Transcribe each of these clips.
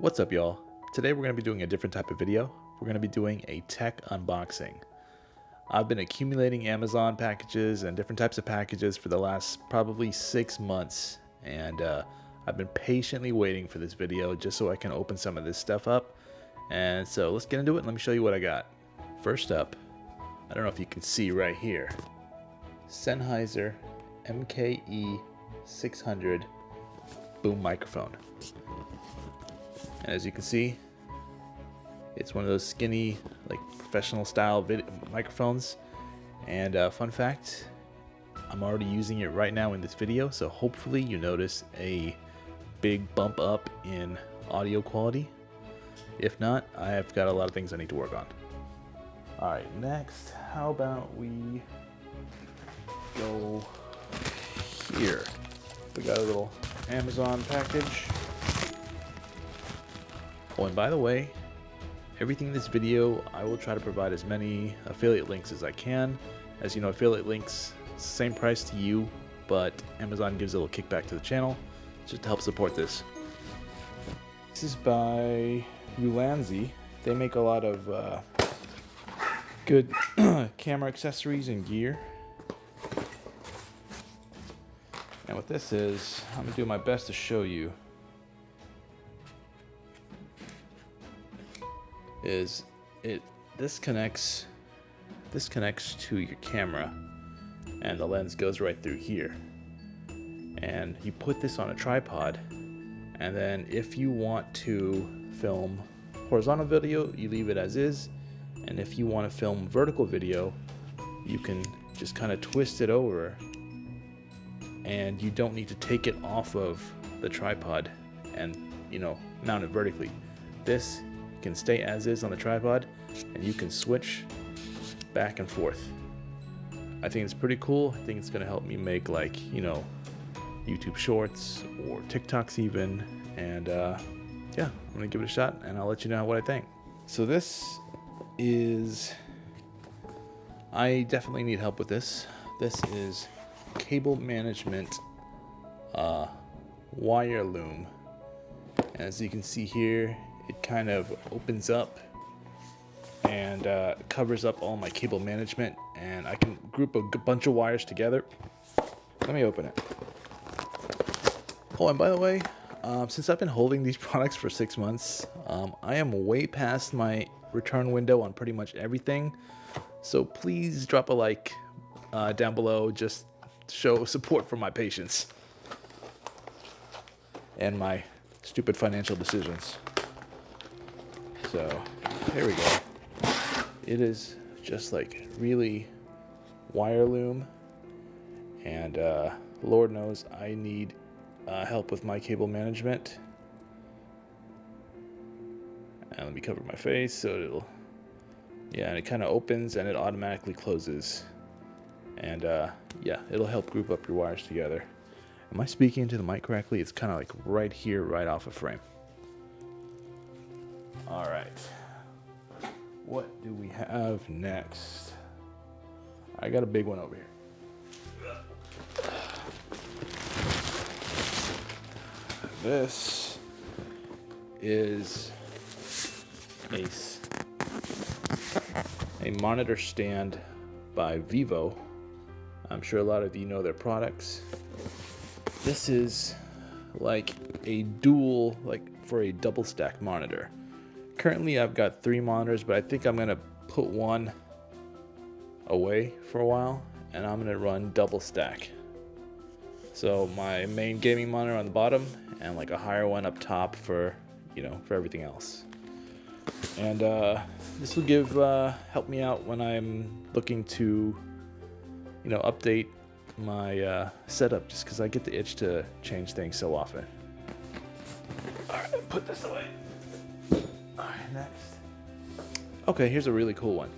What's up, y'all? Today we're going to be doing a different type of video. We're going to be doing a tech unboxing. I've been accumulating Amazon packages and different types of packages for the last probably 6 months, and I've been patiently waiting for this video just so I can open some of this stuff up. And so let's get into it and let me show you what I got. First up, I don't know if you can see right here, Sennheiser MKE 600 boom microphone. And as you can see, it's one of those skinny, like professional style microphones. And fun fact, I'm already using it right now in this video, so hopefully you notice a big bump up in audio quality. If not, I've got a lot of things I need to work on. Alright, next, how about we go here. We got a little Amazon package. Oh, and by the way, everything in this video, I will try to provide as many affiliate links as I can. As you know, affiliate links, same price to you, but Amazon gives a little kickback to the channel just to help support this. This is by Ulanzi. They make a lot of good camera accessories and gear. And what this is, I'm gonna do my best to show you. This connects to your camera, and the lens goes right through here, and you put this on a tripod, and then if you want to film horizontal video, you leave it as is, and if you want to film vertical video, you can just kind of twist it over, and you don't need to take it off of the tripod and mount it vertically. This can stay as is on the tripod, and you can switch back and forth. I think it's pretty cool. I think it's gonna help me make YouTube shorts or TikToks even, and yeah, I'm gonna give it a shot and I'll let you know what I think. So this is, I definitely need help with this. This is cable management wire loom. As you can see here, it kind of opens up and covers up all my cable management, and I can group a bunch of wires together. Let me open it. Oh, and by the way, since I've been holding these products for 6 months, I am way past my return window on pretty much everything. So please drop a like down below, just show support for my patience and my stupid financial decisions. So here we go. It is just like really wire loom, and Lord knows I need help with my cable management. And let me cover my face so and it kind of opens and it automatically closes, and it'll help group up your wires together. Am I speaking into the mic correctly? It's kind of like right here, right off of frame. All right, what do we have next? I got a big one over here. This is a monitor stand by Vivo. I'm sure a lot of you know their products. This is like a dual, like for a double stack monitor. Currently I've got 3 monitors, but I think I'm gonna put one away for a while, and I'm gonna run double stack. So my main gaming monitor on the bottom, and like a higher one up top for everything else. And this will help me out when I'm looking to update my setup, just because I get the itch to change things so often. Alright, put this away. Alright, next. Okay, here's a really cool one.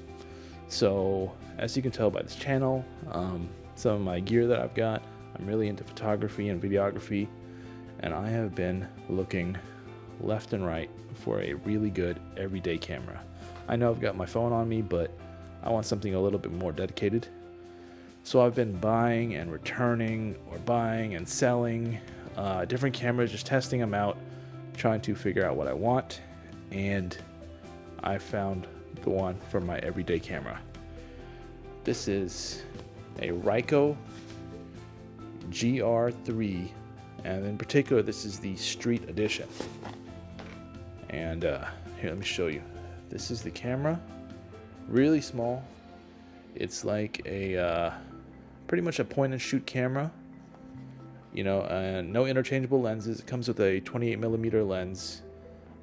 So, as you can tell by this channel, some of my gear that I've got, I'm really into photography and videography, and I have been looking left and right for a really good everyday camera. I know I've got my phone on me, but I want something a little bit more dedicated. So I've been buying and returning, or buying and selling different cameras, just testing them out, trying to figure out what I want, and I found the one for my everyday camera. This is a Ryko GR3, and in particular this is the Street Edition. And here, let me show you. This is the camera, really small. It's like a pretty much a point and shoot camera, you know, and no interchangeable lenses. It comes with a 28mm lens,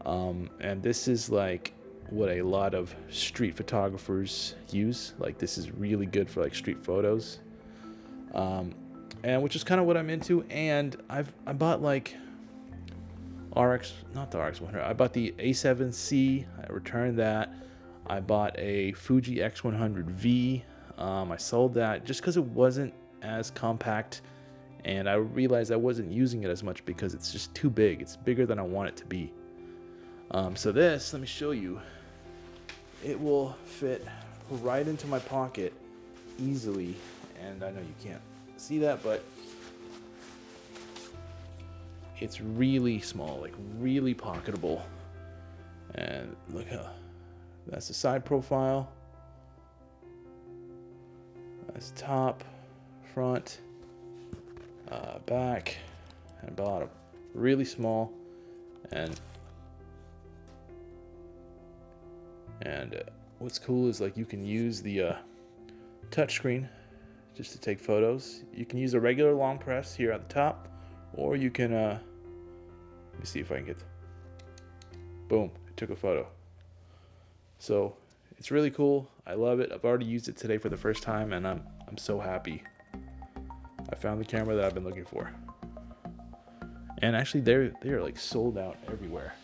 and this is like what a lot of street photographers use. Like, this is really good for like street photos, and which is kind of what I'm into. And I bought like not the RX100. I bought the A7C. I returned that. I bought a Fuji X100V. I sold that just because it wasn't as compact, and I realized I wasn't using it as much because it's just too big. It's bigger than I want it to be. So this, let me show you. It will fit right into my pocket easily, and I know you can't see that, but it's really small, like really pocketable. And look how that's the side profile. That's top, front, back, and bottom. Really small, and what's cool is like you can use the touchscreen just to take photos. You can use a regular long press here at the top, or you can let me see if I can get, boom, I took a photo. So it's really cool. I love it. I've already used it today for the first time, and I'm so happy. I found the camera that I've been looking for. And actually they're like sold out everywhere.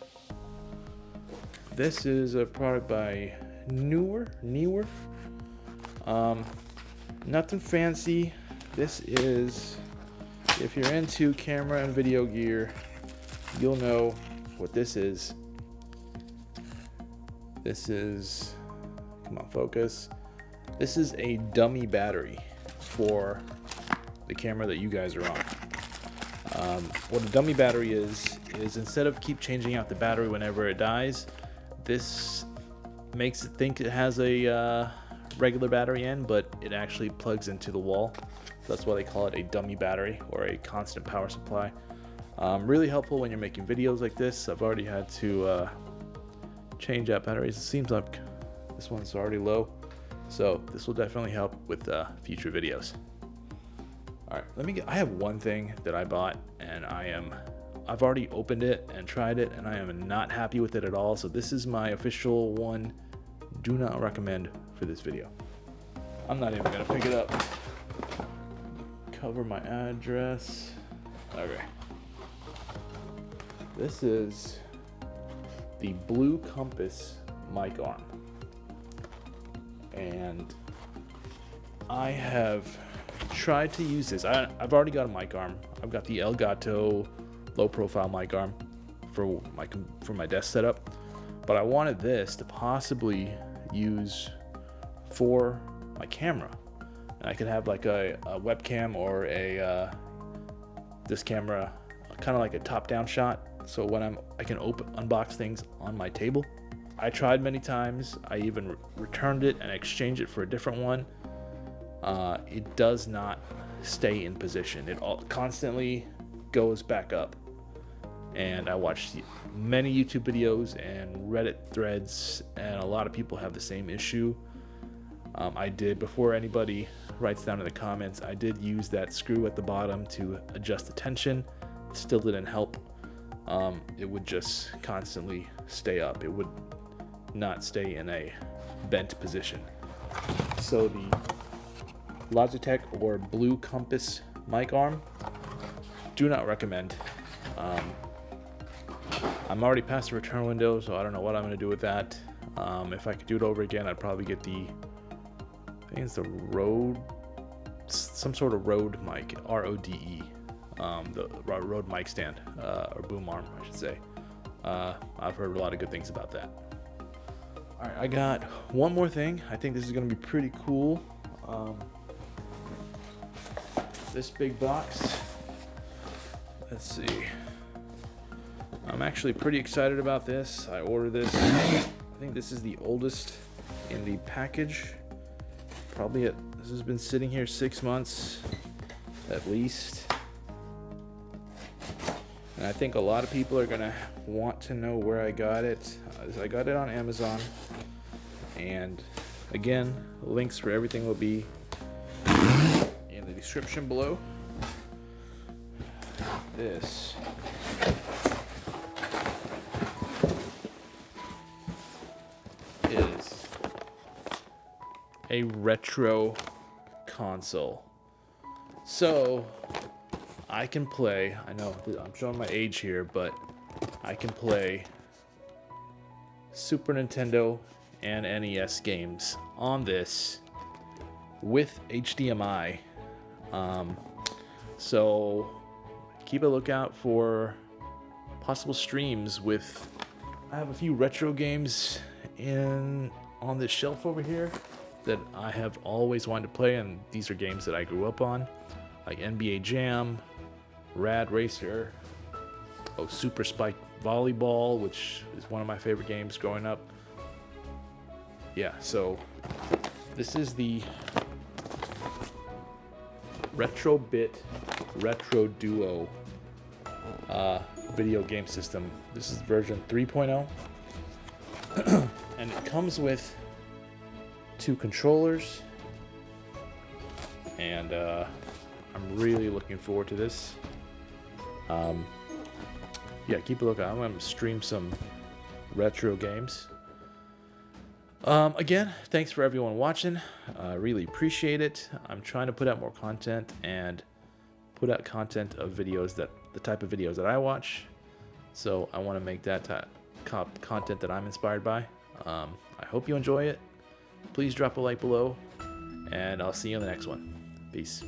This is a product by Neewer. Nothing fancy. This is, if you're into camera and video gear, you'll know what this is. This is, come on, focus. This is a dummy battery for the camera that you guys are on. What a dummy battery is instead of keep changing out the battery whenever it dies, this makes it think it has a regular battery in, but it actually plugs into the wall. So that's why they call it a dummy battery, or a constant power supply. Really helpful when you're making videos like this. I've already had to change out batteries. It seems like this one's already low, so this will definitely help with future videos. All right, I have one thing that I bought, and I've already opened it and tried it, and I am not happy with it at all. So this is my official one. Do not recommend for this video. I'm not even gonna pick it up. Cover my address. Okay. This is the Blue Compass mic arm, and I have tried to use this. I've already got a mic arm. I've got the Elgato low profile mic arm for my desk setup, but I wanted this to possibly use for my camera, and I could have like a webcam or this camera kind of like a top-down shot. So when I can unbox things on my table. I tried many times. I even returned it and exchanged it for a different one. It does not stay in position. It constantly goes back up. And I watched many YouTube videos and Reddit threads, and a lot of people have the same issue. I did, before anybody writes down in the comments, I did use that screw at the bottom to adjust the tension. It still didn't help. It would just constantly stay up. It would not stay in a bent position. So the Logitech or Blue Compass mic arm, do not recommend. I'm already past the return window, so I don't know what I'm going to do with that. If I could do it over again, I'd probably get I think it's the Rode, some sort of Rode mic, RODE, the Rode mic stand, or boom arm, I should say. I've heard a lot of good things about that. All right, I got one more thing. I think this is going to be pretty cool. This big box. Let's see. I'm actually pretty excited about this. I ordered this. I think this is the oldest in the package. This has been sitting here 6 months at least. And I think a lot of people are gonna want to know where I got it. I got it on Amazon. And again, links for everything will be in the description below. This is a retro console. So I can play, I know I'm showing my age here, but I can play Super Nintendo and NES games on this with HDMI. So keep a lookout for possible streams with, I have a few retro games on this shelf over here that I have always wanted to play, and these are games that I grew up on, like NBA Jam, Rad Racer, Super Spike Volleyball, which is one of my favorite games growing up. Yeah, so this is the Retrobit Retro Duo video game system. This is version 3.0. And it comes with 2 controllers, and I'm really looking forward to this. Yeah, keep a lookout. I'm going to stream some retro games. Again, thanks for everyone watching. I really appreciate it. I'm trying to put out more content and put out content of videos the type of videos that I watch. So I want to make that content that I'm inspired by. I hope you enjoy it. Please drop a like below, and I'll see you in the next one. Peace.